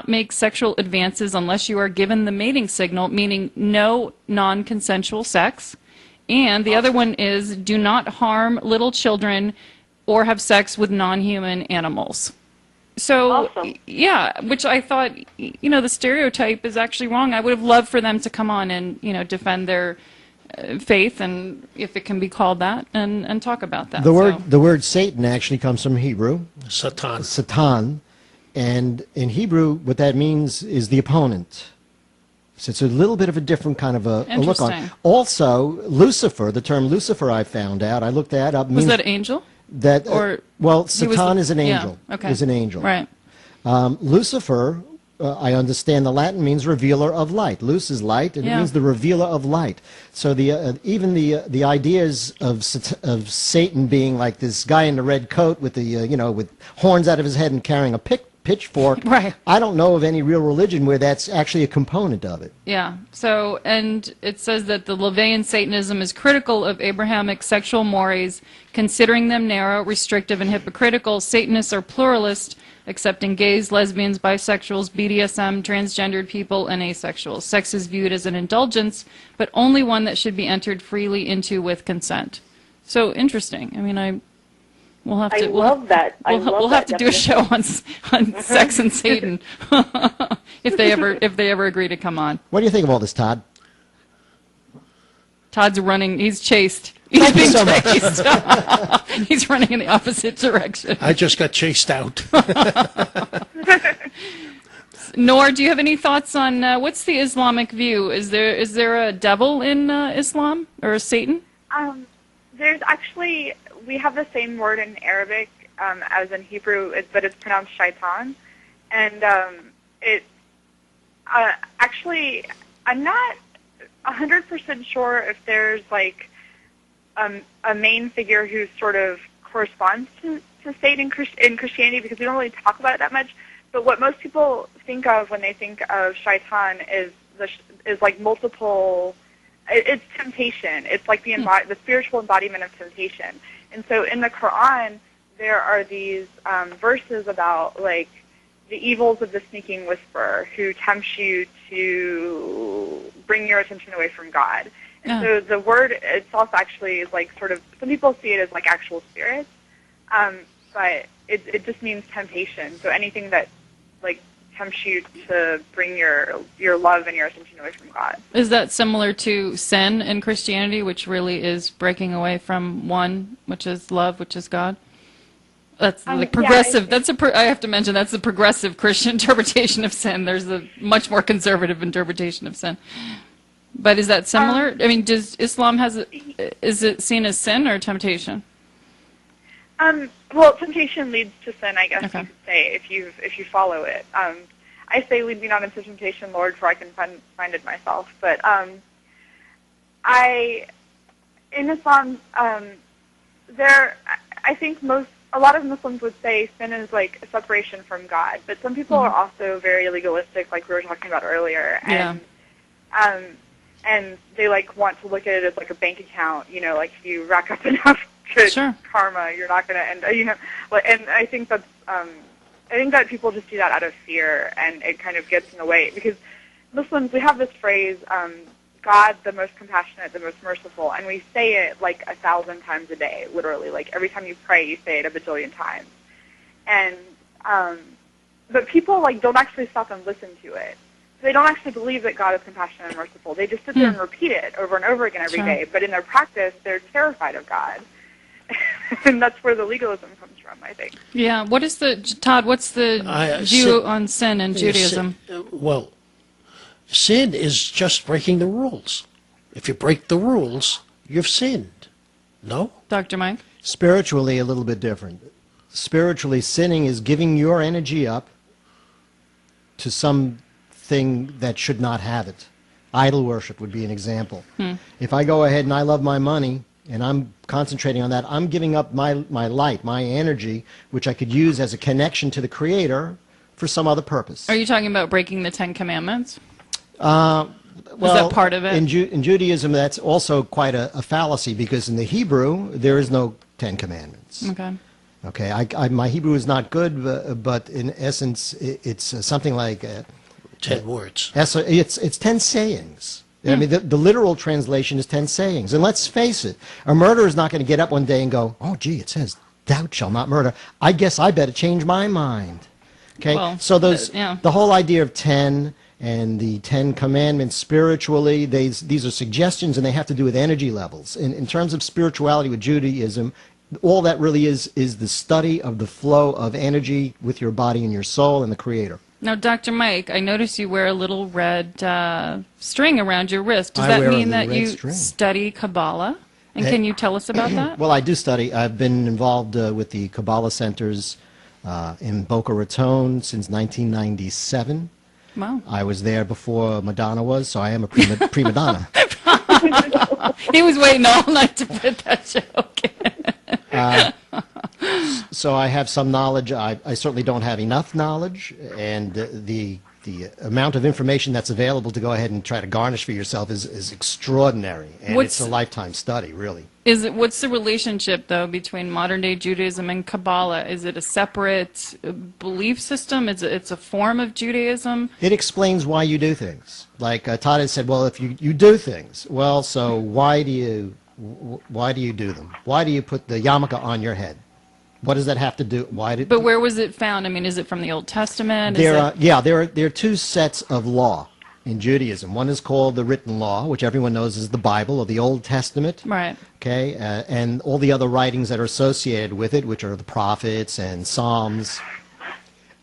make sexual advances unless you are given the mating signal, meaning no non-consensual sex. And the other one is do not harm little children or have sex with non-human animals. So, yeah, which I thought, you know, the stereotype is actually wrong. I would have loved for them to come on and, you know, defend their faith, and if it can be called that, and talk about that. The word Satan actually comes from Hebrew. Satan. Satan. And in Hebrew, what that means is the opponent. So it's a little bit of a different kind of a look on it. Also, Lucifer, the term Lucifer I found out, I looked that up. Was that angel? That, well, Satan is an angel. Yeah, okay. Is an angel. Right. Lucifer, I understand the Latin means revealer of light. Luz is light, and it means the revealer of light. So even the ideas of Satan being like this guy in the red coat with the you know, with horns out of his head and carrying a pitchfork. Right. I don't know of any real religion where that's actually a component of it. Yeah. So, and it says that the Levian Satanism is critical of Abrahamic sexual mores, considering them narrow, restrictive, and hypocritical. Satanists are pluralist, accepting gays, lesbians, bisexuals, BDSM, transgendered people, and asexuals. Sex is viewed as an indulgence, but only one that should be entered freely into with consent. So interesting. I mean, we'll have to. We'll have to do a show on sex and Satan if they ever agree to come on. What do you think of all this, Todd? Todd's running. He's chased. He's being chased. He's running in the opposite direction. I just got chased out. Nor, do you have any thoughts on what's the Islamic view? Is there a devil in Islam or a Satan? There's actually, we have the same word in Arabic as in Hebrew, but it's pronounced shaitan. And actually, I'm not 100% sure if there's like a main figure who sort of corresponds to Satan in Christianity, because we don't really talk about it that much. But what most people think of when they think of shaitan is like multiple. It's temptation. It's like the spiritual embodiment of temptation. And so in the Quran, there are these verses about like the evils of the sneaking whisperer who tempts you to bring your attention away from God. And so the word itself actually is like sort of, some people see it as like actual spirits, but it just means temptation. So anything that like tempts you to bring your love and your attention away from God. Is that similar to sin in Christianity, which really is breaking away from one, which is love, which is God? That's like progressive. Yeah, I have to mention that's the progressive Christian interpretation of sin. There's a much more conservative interpretation of sin. But is that similar? I mean, does Islam is it seen as sin or temptation? Well, temptation leads to sin, I guess you could say, if you follow it. I say, lead me not into temptation, Lord, for I can find it myself. But in Islam, I think a lot of Muslims would say sin is like a separation from God. But some people are also very legalistic, like we were talking about earlier, and they like want to look at it as like a bank account. You know, like if you rack up enough good karma, you're not going to end. You know, and I think that's. I think that people just do that out of fear, and it kind of gets in the way. Because Muslims, we have this phrase, God, the most compassionate, the most merciful, and we say it like 1,000 times a day, literally. Like every time you pray, you say it a bajillion times. And but people like don't actually stop and listen to it. So they don't actually believe that God is compassionate and merciful. They just sit there and repeat it over and over again every day. But in their practice, they're terrified of God. And that's where the legalism comes from, I think. Yeah. What is Todd, what's the view on sin in Judaism? Well, sin is just breaking the rules. If you break the rules, you've sinned. No? Dr. Mike? Spiritually, a little bit different. Spiritually, sinning is giving your energy up to something that should not have it. Idol worship would be an example. If I go ahead and I love my money, and I'm concentrating on that, I'm giving up my light, my energy, which I could use as a connection to the Creator for some other purpose. Are you talking about breaking the Ten Commandments? Well, is that part of it? In Judaism, that's also quite a fallacy, because in the Hebrew, there is no Ten Commandments. Okay. Okay, my Hebrew is not good, but in essence, it's something like 10 words. it's 10 sayings. I mean, the literal translation is 10 sayings. And let's face it, a murderer is not going to get up one day and go, oh, gee, it says, thou shalt not murder. I guess I better change my mind. Okay, Well, so yeah. the whole idea of 10 and the 10 commandments spiritually, these are suggestions, and they have to do with energy levels. In terms of spirituality with Judaism, all that really is the study of the flow of energy with your body and your soul and the Creator. Now, Dr. Mike, I notice you wear a little red string around your wrist. Does I that wear a mean that little red you string. study Kabbalah? And can you tell us about that? Well, I do study. I've been involved with the Kabbalah centers in Boca Raton since 1997. Wow. I was there before Madonna was, so I am a prima donna. He was waiting all night to put that joke in. So I have some knowledge. I certainly don't have enough knowledge, and the amount of information that's available to go ahead and try to garnish for yourself is extraordinary, and it's a lifetime study, really. What's the relationship, though, between modern-day Judaism and Kabbalah? Is it a separate belief system? It's a form of Judaism? It explains why you do things. Like Todd has said, well, if you do things, well, so why do you do them? Why do you put the yarmulke on your head? What does that have to do? But where was it found? I mean, is it from the Old Testament? There are two sets of law in Judaism. One is called the written law, which everyone knows is the Bible or the Old Testament. Right. Okay, and all the other writings that are associated with it, which are the prophets and Psalms.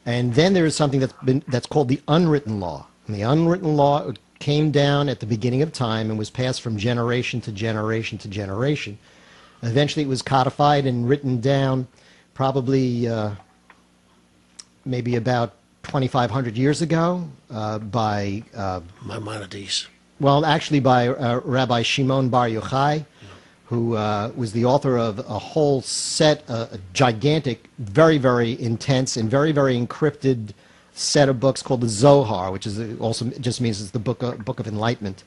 And then there is something that's called the unwritten law. And the unwritten law came down at the beginning of time and was passed from generation to generation to generation. Eventually, it was codified and written down. Probably maybe about 2,500 years ago by Maimonides. Well, actually by Rabbi Shimon Bar Yochai, who was the author of a whole set, a gigantic, very, very intense and very, very encrypted set of books called the Zohar, which is also just means it's the book of enlightenment,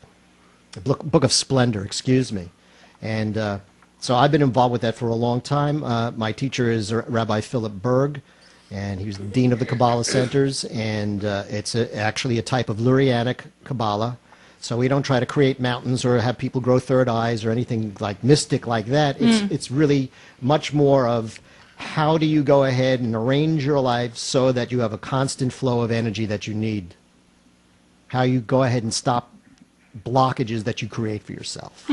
the book of splendor, excuse me. And so I've been involved with that for a long time. My teacher is Rabbi Philip Berg, and he was the dean of the Kabbalah centers, and it's actually a type of Lurianic Kabbalah. So we don't try to create mountains or have people grow third eyes or anything like mystic like that. It's really much more of how do you go ahead and arrange your life so that you have a constant flow of energy that you need. How you go ahead and stop blockages that you create for yourself.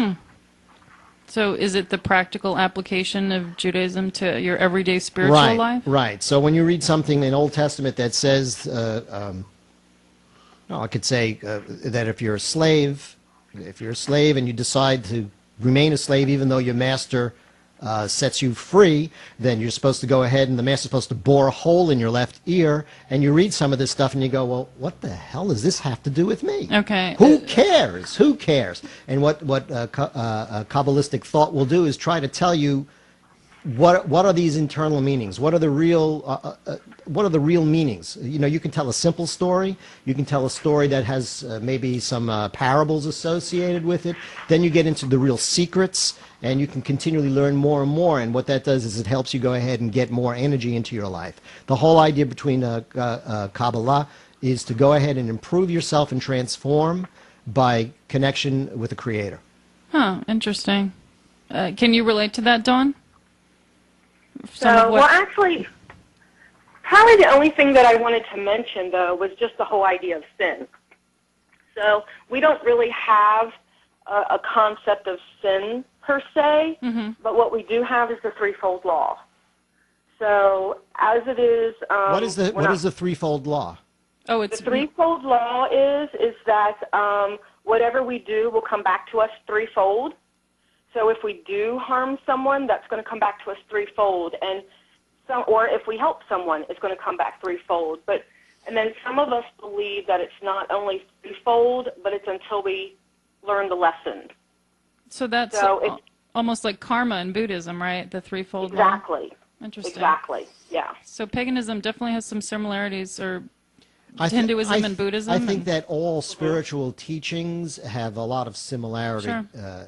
So is it the practical application of Judaism to your everyday spiritual life? Right. So when you read something in Old Testament that says, I could say that if you're a slave and you decide to remain a slave even though your master sets you free, then you're supposed to go ahead and the master's supposed to bore a hole in your left ear, and you read some of this stuff and you go, well, what the hell does this have to do with me? Okay. Who cares? Who cares? And what Kabbalistic thought will do is try to tell you what are these internal meanings? What are the real meanings? You know, you can tell a simple story. You can tell a story that has maybe some parables associated with it. Then you get into the real secrets, and you can continually learn more and more. And what that does is it helps you go ahead and get more energy into your life. The whole idea between Kabbalah is to go ahead and improve yourself and transform by connection with the Creator. Huh, interesting. Can you relate to that, Dawn? Well, actually, probably the only thing that I wanted to mention, though, was just the whole idea of sin. So we don't really have a concept of sin per se, but what we do have is the threefold law. So as it is... what is the threefold law? Oh, it's... The threefold law is that whatever we do will come back to us threefold. So if we do harm someone, that's going to come back to us threefold, or if we help someone, it's going to come back threefold. And then some of us believe that it's not only threefold, but it's until we learn the lesson. So that's almost like karma in Buddhism, right? The threefold law. Exactly. Interesting. Exactly. Yeah. So paganism definitely has some similarities, or Hinduism and Buddhism. I think that all spiritual teachings have a lot of similarity. Sure.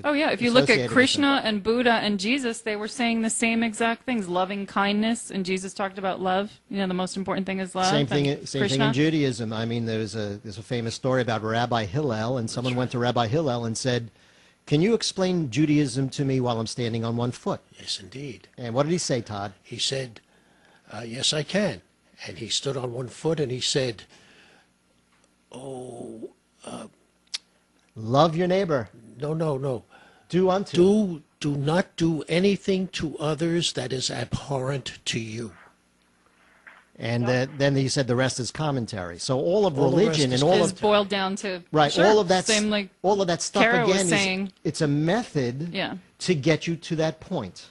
Oh, yeah. If you look at associated with Krishna and Buddha and Jesus, they were saying the same exact things. Loving kindness, and Jesus talked about love. You know, the most important thing is love. Same thing Krishna. in Judaism. I mean, there's a famous story about Rabbi Hillel, and someone went to Rabbi Hillel and said, "Can you explain Judaism to me while I'm standing on one foot?" Yes, indeed. And what did he say, Todd? He said, yes, I can. And he stood on one foot and he said, oh, Love your neighbor. no. Do unto. Do not do anything to others that is abhorrent to you. And then he said the rest is commentary. So all of All the religion rest and all Is of boiled down to right, sure, all of that same like all of that stuff Kara was again saying. it's a method Yeah. to get you to that point.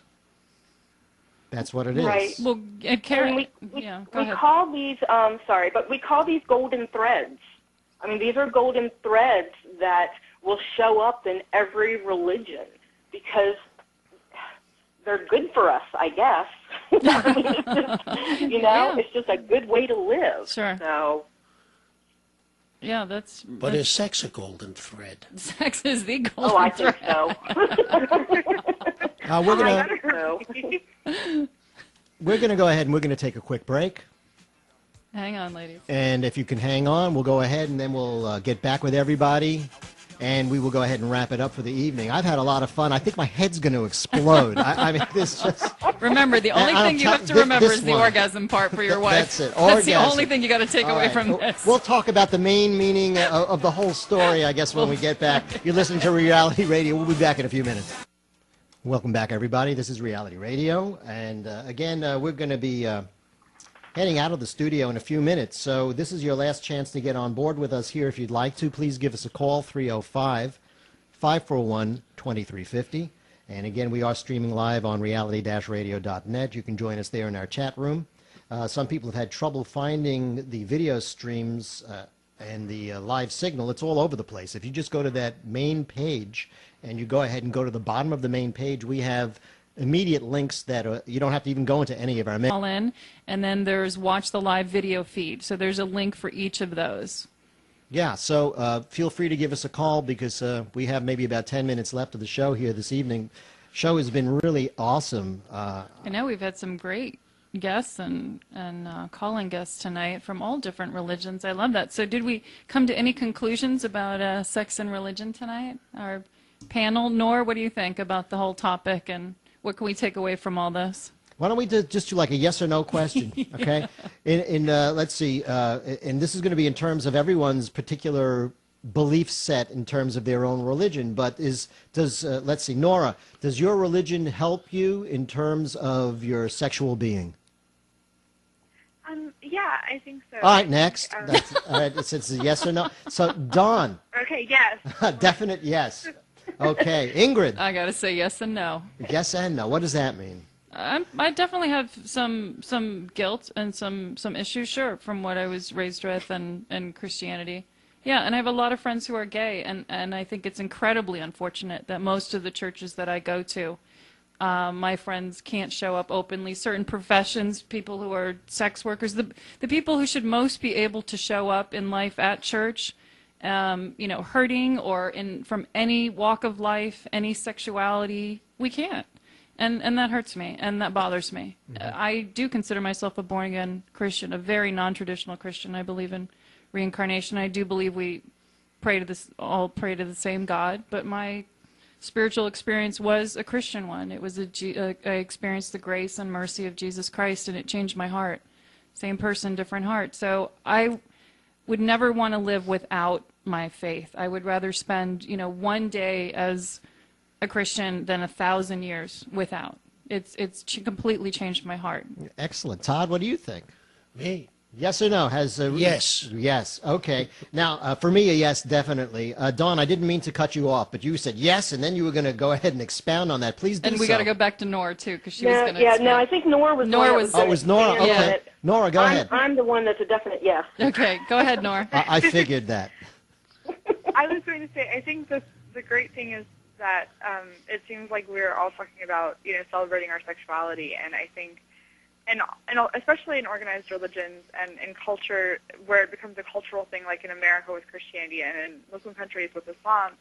That's what it is. Right. Well, Kara, And we yeah, go we ahead. call these but we call these golden threads. I mean, these are golden threads that will show up in every religion because they're good for us, I guess. I mean, it's just, Yeah. it's just a good way to live. Sure. So Yeah, that's. But is sex a golden thread? Sex is the golden I think thread. so. We're gonna I think so. we're gonna go ahead and we're gonna take a quick break. Hang on, ladies. And if you can hang on, we'll go ahead and then we'll get back with everybody. And we will go ahead and wrap it up for the evening. I've had a lot of fun. I think my head's going to explode. I mean, this just... Remember, the only thing you have to remember is the orgasm part for your wife. That's it. That's the Orgasm. only thing you got to take All away right. from this. We'll talk about the main meaning of the whole story, I guess, when we get back. You're listening to Reality Radio. We'll be back in a few minutes. Welcome back, everybody. This is Reality Radio. And again, we're going to be heading out of the studio in a few minutes. So this is your last chance to get on board with us here. If you'd like to, please give us a call, 305-541-2350. And again, we are streaming live on reality-radio.net. You can join us there in our chat room. Some people have had trouble finding the video streams and the live signal. It's all over the place. If you just go to that main page and you go ahead and go to the bottom of the main page, we have immediate links that you don't have to even go into any of our Call in, and then there's watch the live video feed. So there's a link for each of those. Yeah, so feel free to give us a call because we have maybe about 10 minutes left of the show here this evening. Show has been really awesome. I know we've had some great guests and calling guests tonight from all different religions. I love that. So did we come to any conclusions about sex and religion tonight? Our panel, Nor, what do you think about the whole topic, and what can we take away from all this? Why don't we just do like a yes or no question, okay? Let's see, and this is going to be in terms of everyone's particular belief set in terms of their own religion, but let's see, Nora, does your religion help you in terms of your sexual being? Yeah, I think so. All right, next. All right, it's a yes or no. So, Dawn. Okay, yes. Definite yes. Okay, Ingrid. I got to say yes and no. Yes and no. What does that mean? I definitely have some guilt and some issues, sure, from what I was raised with and Christianity. Yeah, and I have a lot of friends who are gay, and I think it's incredibly unfortunate that most of the churches that I go to, my friends can't show up openly. Certain professions, people who are sex workers, the people who should most be able to show up in life at church, hurting or from any walk of life, any sexuality, we can't. And that hurts me, and that bothers me. Mm-hmm. I do consider myself a born-again Christian, a very non-traditional Christian. I believe in reincarnation. I do believe we all pray to the same God, but my spiritual experience was a Christian one. It was I experienced the grace and mercy of Jesus Christ, and it changed my heart. Same person, different heart. So I would never want to live without my faith. I would rather spend, one day as a Christian than 1,000 years without. It's completely changed my heart. Excellent. Todd, what do you think? Me? Yes or no? Yes. Yes. Okay. Now, for me, a yes, definitely. Dawn, I didn't mean to cut you off, but you said yes, and then you were going to go ahead and expound on that. Please do. And we got to go back to Nora too, because she was going to. Yeah, no, I think Nora was. Oh, it was Nora. Okay. Yeah. Nora, go ahead. I'm the one that's a definite yes. Okay, go ahead, Nora. I figured that. I was going to say, I think the great thing is that it seems like we're all talking about, celebrating our sexuality, and I think, and especially in organized religions and in culture where it becomes a cultural thing, like in America with Christianity and in Muslim countries with Islam,